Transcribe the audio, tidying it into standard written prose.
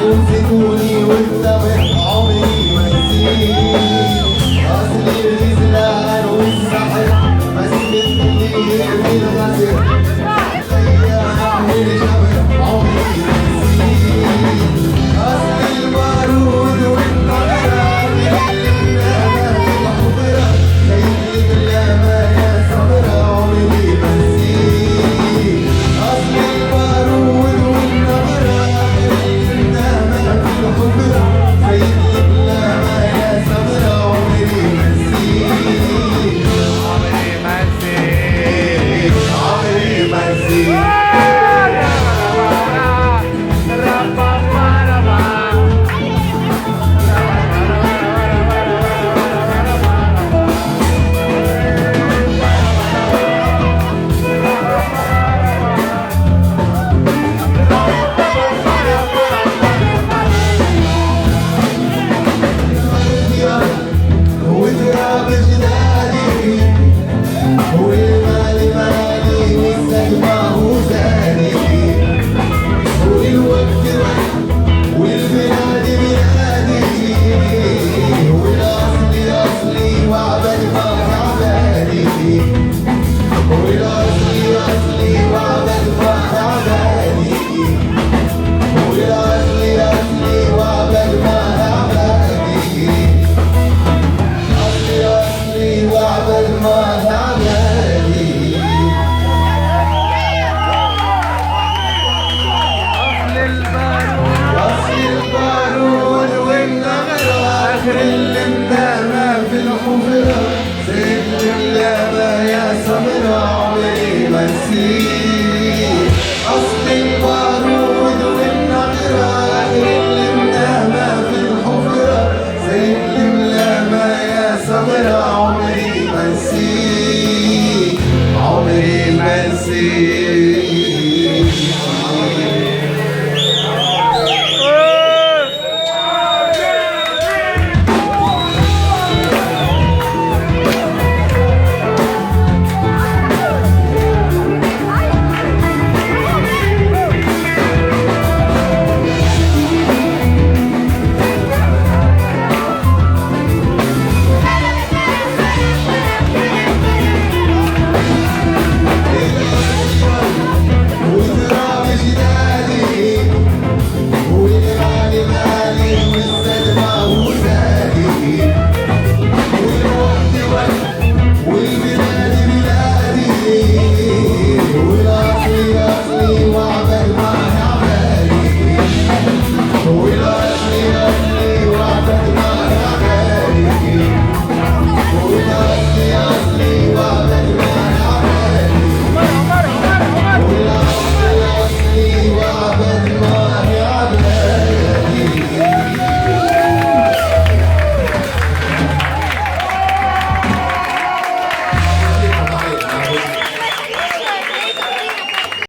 وزيتوني والتمر عمري ما نسيت. أصل الغزلان والسحر مسكت لي بالغزل أيام الجبل عمري ما نسيت. أصل البارود والنغرة بالنغمة الحضرة زي الغلامة يا سمرة عمري ما نسيت. أصل البارود والنغرة بالنغمة الحضرة زي الغلامة يا سمرة عمري ما نسيت. عمري ما نسيت. عمري ما نسيت. وتراب جدادي والمال مالي والزهد ما هو زادي والوقت وقت والبلاد بلادي والأصل أصلي وعبد ما عبادي والأصل أصلي وعبد ما عبادي والأصل أصلي وعبد ما عبادي أصلي وعبد ما عبادي. أصل البارود والنغرة آخر الندامة في الحفرة زيت اللامة يا سمرة عمري ما نسيت. أصل البارود والنغرة آخر الندامة في الحفرة زيت اللامة يا سمرة عمري ما نسيت. عمري ما نسيت.